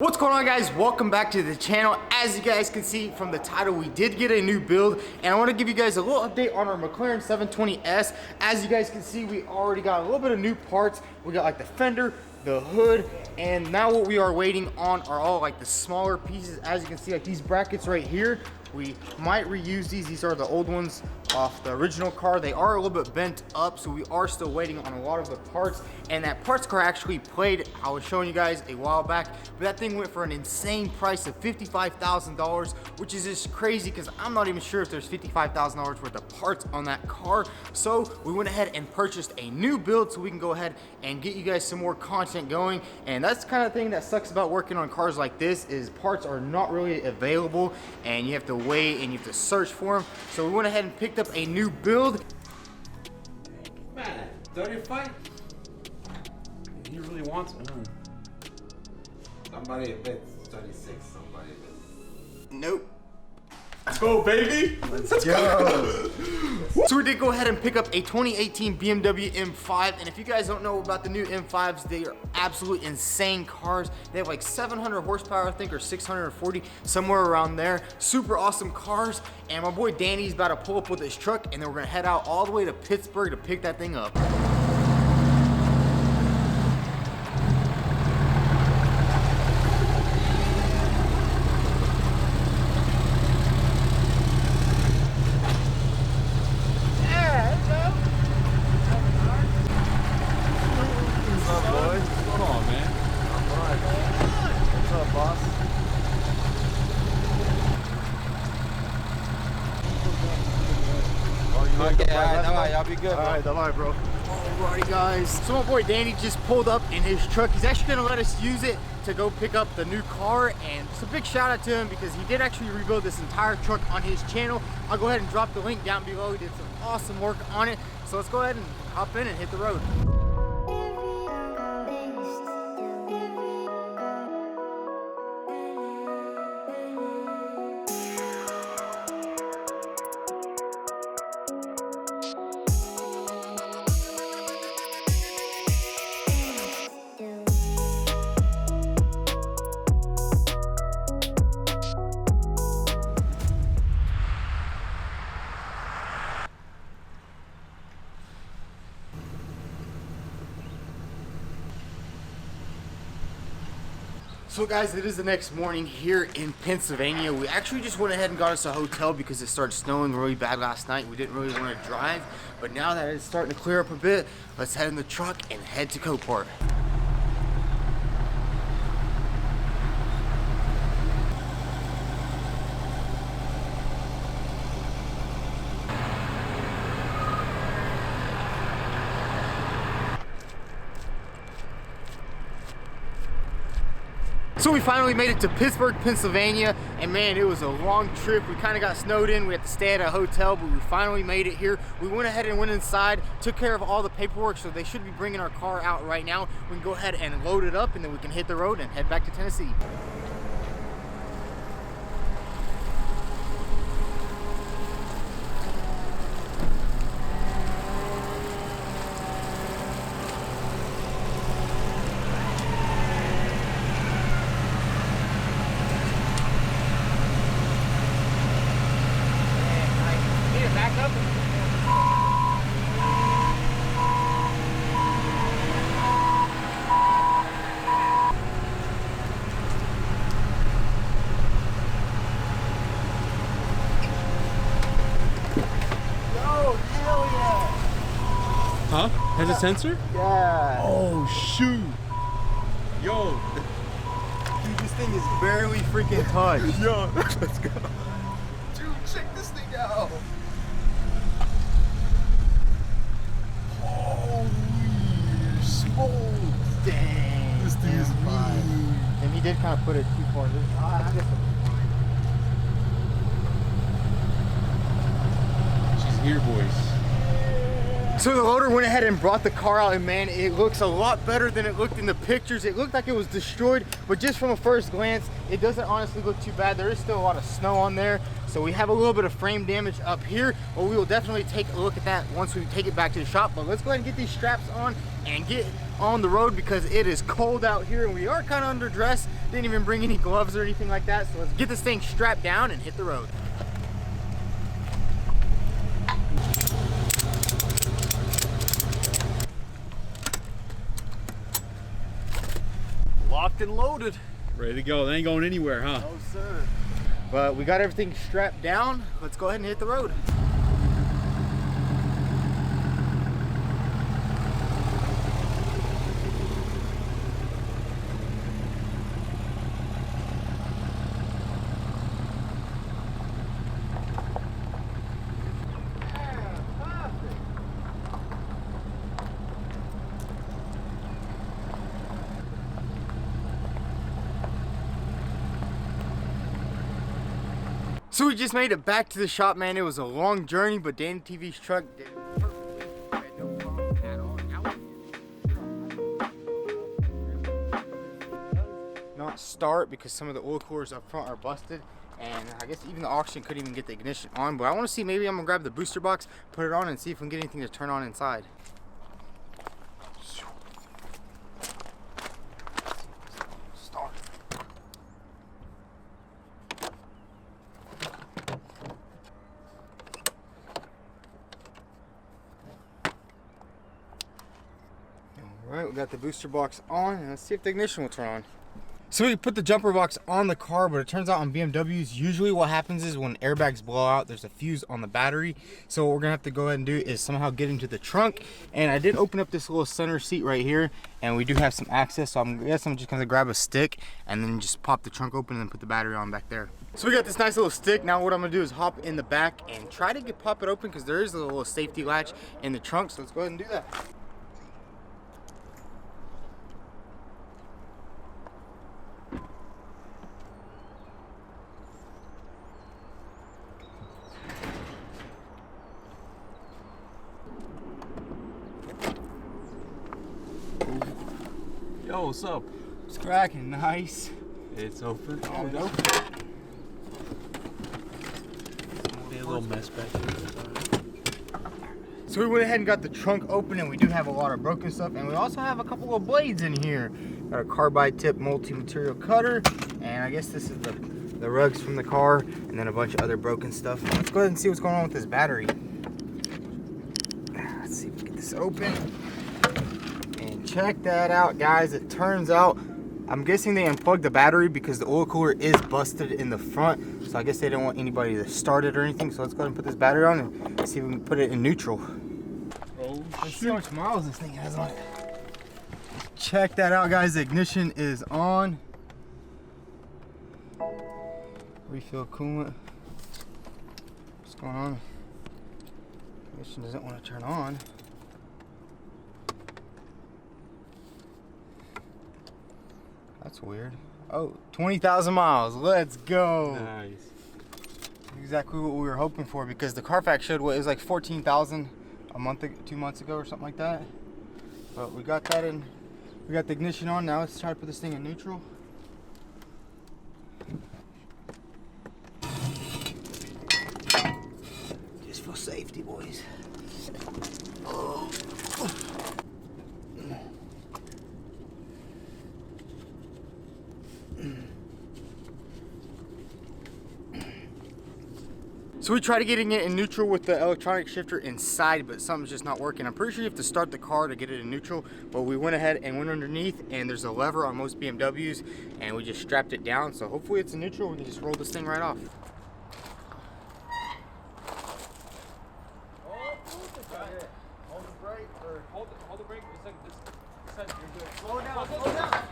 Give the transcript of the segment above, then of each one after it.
What's going on, guys? Welcome back to the channel. As you guys can see from the title, we did get a new build, and I want to give you guys a little update on our McLaren 720S. As you guys can see, we already got a little bit of new parts. We got like the fender, the hood, and now what we are waiting on are all like the smaller pieces. As you can see, like these brackets right here, we might reuse these. These are the old ones off the original car. They are a little bit bent up, so we are still waiting on a lot of the parts. And that parts car actually played, I was showing you guys a while back, but that thing went for an insane price of $55,000, which is just crazy because I'm not even sure if there's $55,000 worth of parts on that car. So we went ahead and purchased a new build so we can go ahead and get you guys some more content going. And that's the kind of thing that sucks about working on cars like this, is parts are not really available and you have to wait and you have to search for them. So we went ahead and picked up a new build. Man, 35? He really wants it. Somebody bets 36, somebody bets. Nope. Let's go, baby! Let's go! So we did go ahead and pick up a 2018 BMW M5, and if you guys don't know about the new M5s, they are absolutely insane cars. They have like 700 horsepower, I think, or 640, somewhere around there. Super awesome cars, and my boy Danny's about to pull up with his truck, and then we're gonna head out all the way to Pittsburgh to pick that thing up. Y'all be good. Alright, bro. Alrighty, guys. So my boy Danny just pulled up in his truck. He's actually gonna let us use it to go pick up the new car, and it's a big shout out to him because he did actually rebuild this entire truck on his channel. I'll go ahead and drop the link down below. He did some awesome work on it. So let's go ahead and hop in and hit the road. So guys, it is the next morning here in Pennsylvania. We actually just went ahead and got us a hotel because it started snowing really bad last night. We didn't really want to drive, but now that it's starting to clear up a bit, let's head in the truck and head to Copart. So we finally made it to Pittsburgh, Pennsylvania, and man, it was a long trip. We kind of got snowed in. We had to stay at a hotel, but we finally made it here. We went ahead and went inside, took care of all the paperwork, so they should be bringing our car out right now. We can go ahead and load it up, and then we can hit the road and head back to Tennessee. Huh? Has a sensor? Yeah. Oh shoot. Yo. Dude, this thing is barely freaking touched. Yo, let's go. Dude, check this thing out. Holy smokes. Dang. This thing is fine. And he did kind of put it too far. I guess She's here, boys. So the loader went ahead and brought the car out, and man, it looks a lot better than it looked in the pictures. It looked like it was destroyed, but just from a first glance, it doesn't honestly look too bad. There is still a lot of snow on there, so we have a little bit of frame damage up here, but we will definitely take a look at that once we take it back to the shop. But let's go ahead and get these straps on and get on the road because it is cold out here and we are kind of underdressed. Didn't even bring any gloves or anything like that. So let's get this thing strapped down and hit the road. Locked and loaded. Ready to go. They ain't going anywhere, huh? No, sir. But we got everything strapped down. Let's go ahead and hit the road. So we just made it back to the shop, man. It was a long journey, but Danny TV's truck did perfectly. I had no problem at all. Not start because some of the oil coolers up front are busted, and I guess even the oxygen couldn't even get the ignition on. But I want to see, maybe I'm gonna grab the booster box, put it on, and see if we can get anything to turn on inside. Start. Alright, we got the booster box on, and let's see if the ignition will turn on. So we put the jumper box on the car, but it turns out on BMWs, usually what happens is when airbags blow out, there's a fuse on the battery. So what we're gonna have to go ahead and do is somehow get into the trunk. And I did open up this little center seat right here, and we do have some access. So I guess I'm just gonna grab a stick and then just pop the trunk open and then put the battery on back there. So we got this nice little stick. Now what I'm gonna do is hop in the back and try to pop it open, because there is a little safety latch in the trunk. So let's go ahead and do that. Yo, what's up? It's cracking, nice. It's open. Oh, no. Be a little mess back here. So we went ahead and got the trunk open, and we do have a lot of broken stuff, and we also have a couple of blades in here. Got a carbide tip multi-material cutter, and I guess this is the rugs from the car, and then a bunch of other broken stuff. Let's go ahead and see what's going on with this battery. Let's see if we can get this open. And check that out, guys. It turns out, I'm guessing they unplugged the battery because the oil cooler is busted in the front. So I guess they didn't want anybody to start it or anything. So let's go ahead and put this battery on and see if we can put it in neutral. Oh, Let's see how much miles this thing has on it. Check that out, guys. The ignition is on. Refill coolant. What's going on? Ignition doesn't want to turn on. That's weird. Oh, 20,000 miles. Let's go. Nice. Exactly what we were hoping for, because the Carfax showed what it was like 14,000 a month, 2 months ago or something like that. But we got that in. We got the ignition on. Now let's try to put this thing in neutral. Just for safety, boys. Oh. So we tried getting it in neutral with the electronic shifter inside, but something's just not working. I'm pretty sure you have to start the car to get it in neutral, but we went ahead and went underneath, and there's a lever on most BMWs, and we just strapped it down. So hopefully it's in neutral. We can just roll this thing right off. Hold the brake for a second. This side, you're good. Slow down, slow down.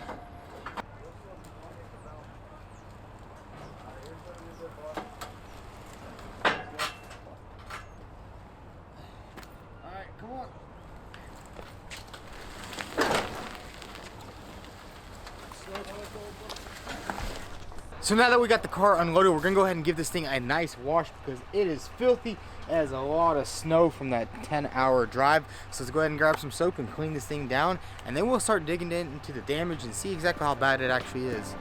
So now that we got the car unloaded, we're gonna go ahead and give this thing a nice wash because it is filthy. It has a lot of snow from that 10-hour drive. So let's go ahead and grab some soap and clean this thing down, and then we'll start digging into the damage and see exactly how bad it actually is.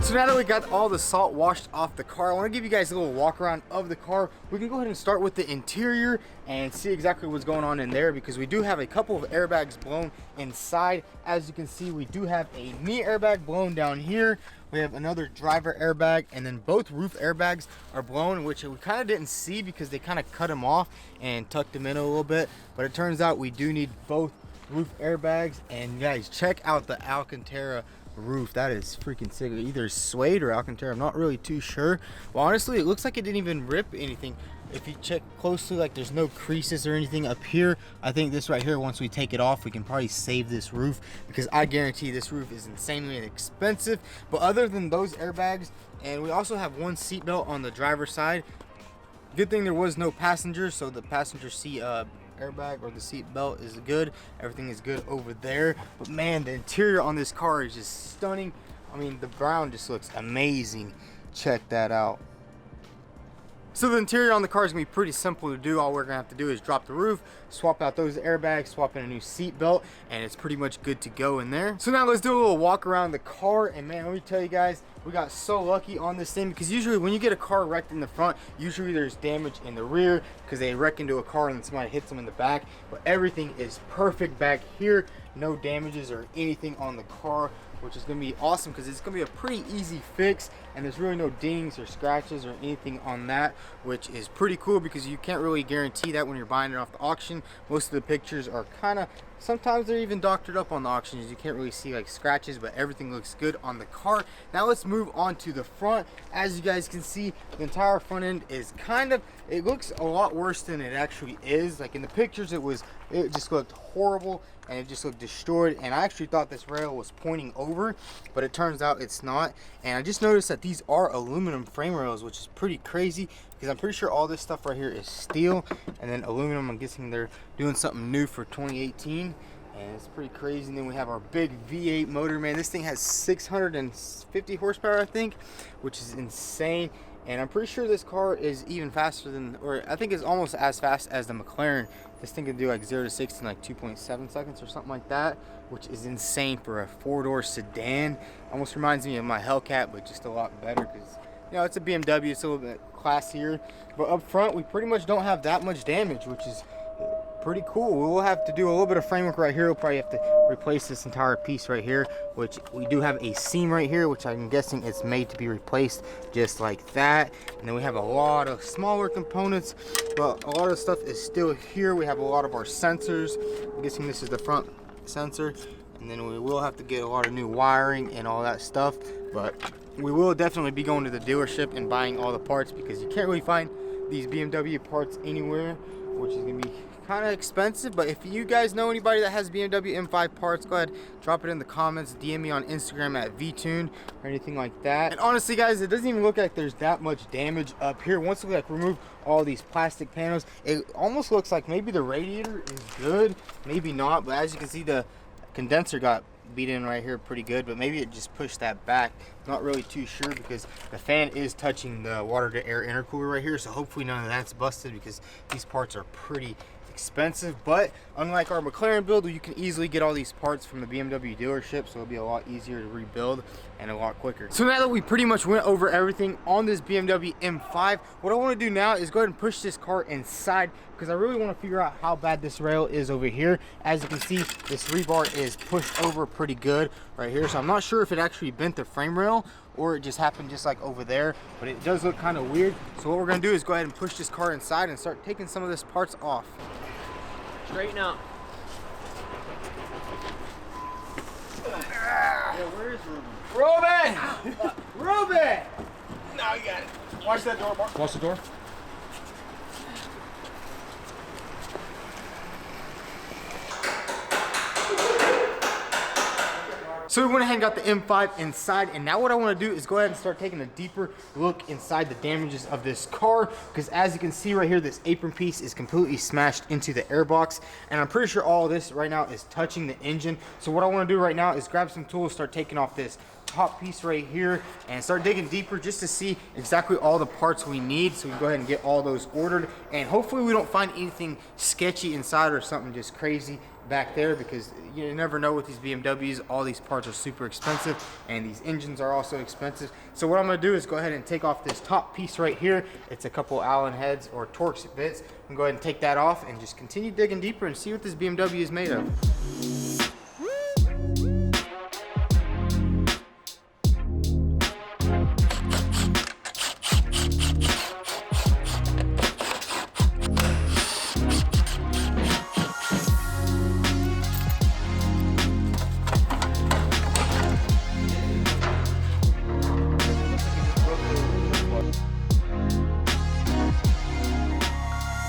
So now that we got all the salt washed off the car, I want to give you guys a little walk around of the car. We can go ahead and start with the interior and see exactly what's going on in there, because we do have a couple of airbags blown inside. As you can see, we do have a knee airbag blown down here. We have another driver airbag, and then both roof airbags are blown, which we kind of didn't see because they kind of cut them off and tucked them in a little bit. But it turns out we do need both roof airbags. And guys, check out the Alcantara roof. That is freaking sick. Either suede or Alcantara, I'm not really too sure. Well, honestly, it looks like it didn't even rip anything. If you check closely, like there's no creases or anything up here. I think this right here, once we take it off, we can probably save this roof, because I guarantee this roof is insanely expensive. But other than those airbags, and we also have one seat belt on the driver's side. Good thing there was no passenger, so the passenger seat airbag or the seat belt is good. Everything is good over there. But man, the interior on this car is just stunning. I mean, the brown just looks amazing. Check that out. So the interior on the car is gonna be pretty simple to do. All we're gonna have to do is drop the roof, swap out those airbags, swap in a new seat belt, and it's pretty much good to go in there. So now let's do a little walk around the car. And man, let me tell you guys, we got so lucky on this thing, because usually when you get a car wrecked in the front, usually there's damage in the rear because they wreck into a car and somebody hits them in the back. But everything is perfect back here. No damages or anything on the car, which is going to be awesome, because it's going to be a pretty easy fix, and there's really no dings or scratches or anything on that, which is pretty cool, because you can't really guarantee that when you're buying it off the auction. Most of the pictures are kind of, sometimes they're even doctored up on the auctions. You can't really see like scratches, but everything looks good on the car. Now let's move on to the front. As you guys can see, the entire front end is kind of, it looks a lot worse than it actually is. Like in the pictures, it just looked horrible, and it just looked destroyed. And I actually thought this rail was pointing over, but it turns out it's not. And I just noticed that these are aluminum frame rails, which is pretty crazy, because I'm pretty sure all this stuff right here is steel and then aluminum. I'm guessing they're doing something new for 2018, and it's pretty crazy. And then we have our big V8 motor. Man, this thing has 650 horsepower, I think, which is insane. And I'm pretty sure this car is even faster than, or I think it's almost as fast as the McLaren. This thing can do like 0 to 60 in like 2.7 seconds or something like that, which is insane for a four-door sedan. Almost reminds me of my Hellcat, but just a lot better, because you know, it's a BMW, it's a little bit classier. But up front, we pretty much don't have that much damage, which is pretty cool. We'll have to do a little bit of framework right here. We'll probably have to replace this entire piece right here, which we do have a seam right here, which I'm guessing it's made to be replaced just like that. And then we have a lot of smaller components, but a lot of stuff is still here. We have a lot of our sensors. I'm guessing this is the front sensor. And then we will have to get a lot of new wiring and all that stuff, but we will definitely be going to the dealership and buying all the parts, because you can't really find these BMW parts anywhere, which is gonna be kind of expensive. But if you guys know anybody that has BMW M5 parts, go ahead, drop it in the comments, DM me on Instagram at Vtuned or anything like that. And honestly guys, it doesn't even look like there's that much damage up here. Once we like remove all these plastic panels, it almost looks like maybe the radiator is good, maybe not. But as you can see, the condenser got beat in right here pretty good, but maybe it just pushed that back. Not really too sure, because the fan is touching the water to air intercooler right here, so hopefully none of that's busted, because these parts are pretty expensive. But unlike our McLaren build, you can easily get all these parts from the BMW dealership, so it'll be a lot easier to rebuild and a lot quicker. So now that we pretty much went over everything on this BMW M5, what I want to do now is go ahead and push this car inside, because I really want to figure out how bad this rail is over here. As you can see, this rebar is pushed over pretty good right here, so I'm not sure if it actually bent the frame rail or it just happened just like over there, but it does look kind of weird. So what we're going to do is go ahead and push this car inside and start taking some of this parts off. Straighten out. Yeah, where is Ruben? Ruben! Ruben! Now you got it. Watch that door, Mark. Watch the door. So we went ahead and got the M5 inside, and now what I want to do is go ahead and start taking a deeper look inside the damages of this car, because as you can see right here, this apron piece is completely smashed into the airbox, and I'm pretty sure all of this right now is touching the engine. So what I want to do right now is grab some tools, start taking off this top piece right here, and start digging deeper just to see exactly all the parts we need, so we can go ahead and get all those ordered. And hopefully we don't find anything sketchy inside or something just crazy back there because you never know with these BMWs. All these parts are super expensive and these engines are also expensive. So what I'm gonna do is go ahead and take off this top piece right here. It's a couple Allen heads or Torx bits. I'm gonna go ahead and take that off and just continue digging deeper and see what this BMW is made of.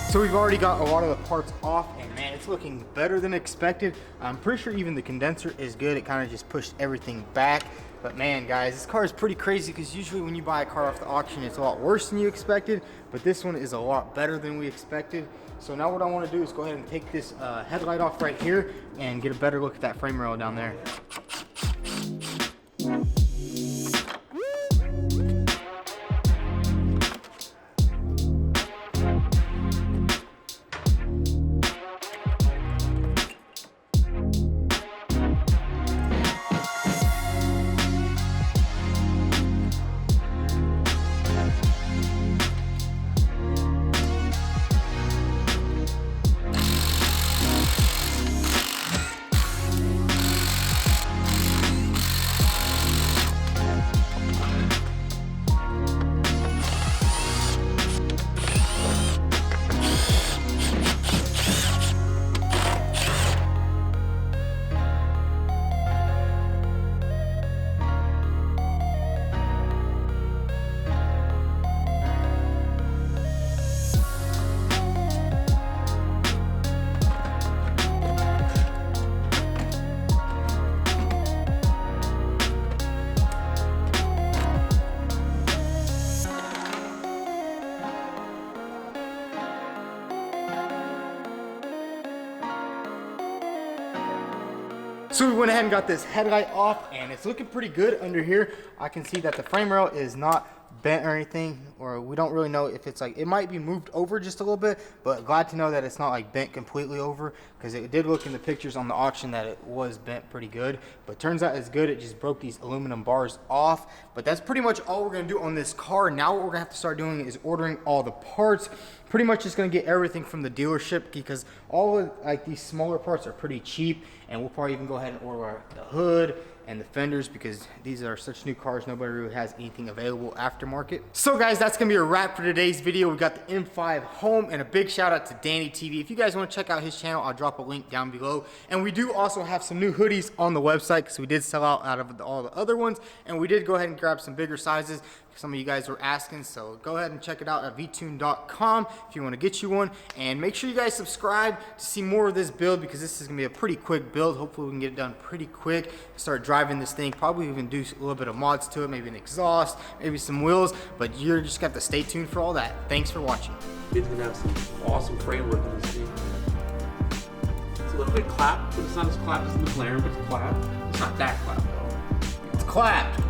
So we've already got a lot of the parts off and man, it's looking better than expected. I'm pretty sure even the condenser is good. It kind of just pushed everything back. But man, guys, this car is pretty crazy because usually when you buy a car off the auction, it's a lot worse than you expected. But this one is a lot better than we expected. So now what I want to do is go ahead and take this headlight off right here and get a better look at that frame rail down there. So we went ahead and got this headlight off and it's looking pretty good under here. I can see that the frame rail is not bent or anything, or we don't really know if it's like, it might be moved over just a little bit, but glad to know that it's not like bent completely over, because it did look in the pictures on the auction that it was bent pretty good, but turns out it's good. It just broke these aluminum bars off. But that's pretty much all we're gonna do on this car. Now what we're gonna have to start doing is ordering all the parts. Pretty much just gonna get everything from the dealership because all of like these smaller parts are pretty cheap, and we'll probably even go ahead and order the hood and the fenders because these are such new cars, nobody really has anything available aftermarket. So guys, that's gonna be a wrap for today's video. We got the M5 home, and a big shout out to Danny TV. If you guys want to check out his channel, I'll drop a link down below. And we do also have some new hoodies on the website because we did sell out of all the other ones, and we did go ahead and grab some bigger sizes. Some of you guys were asking, so go ahead and check it out at vtuned.com if you want to get you one. And make sure you guys subscribe to see more of this build because this is gonna be a pretty quick build. Hopefully we can get it done pretty quick. Start driving this thing, probably even do a little bit of mods to it, maybe an exhaust, maybe some wheels, but you're just gonna have to stay tuned for all that. Thanks for watching. It's gonna have some awesome framework in this thing. It's a little bit clapped, but it's not as clapped as the McLaren, but it's clapped. It's not that clapped though. It's clapped.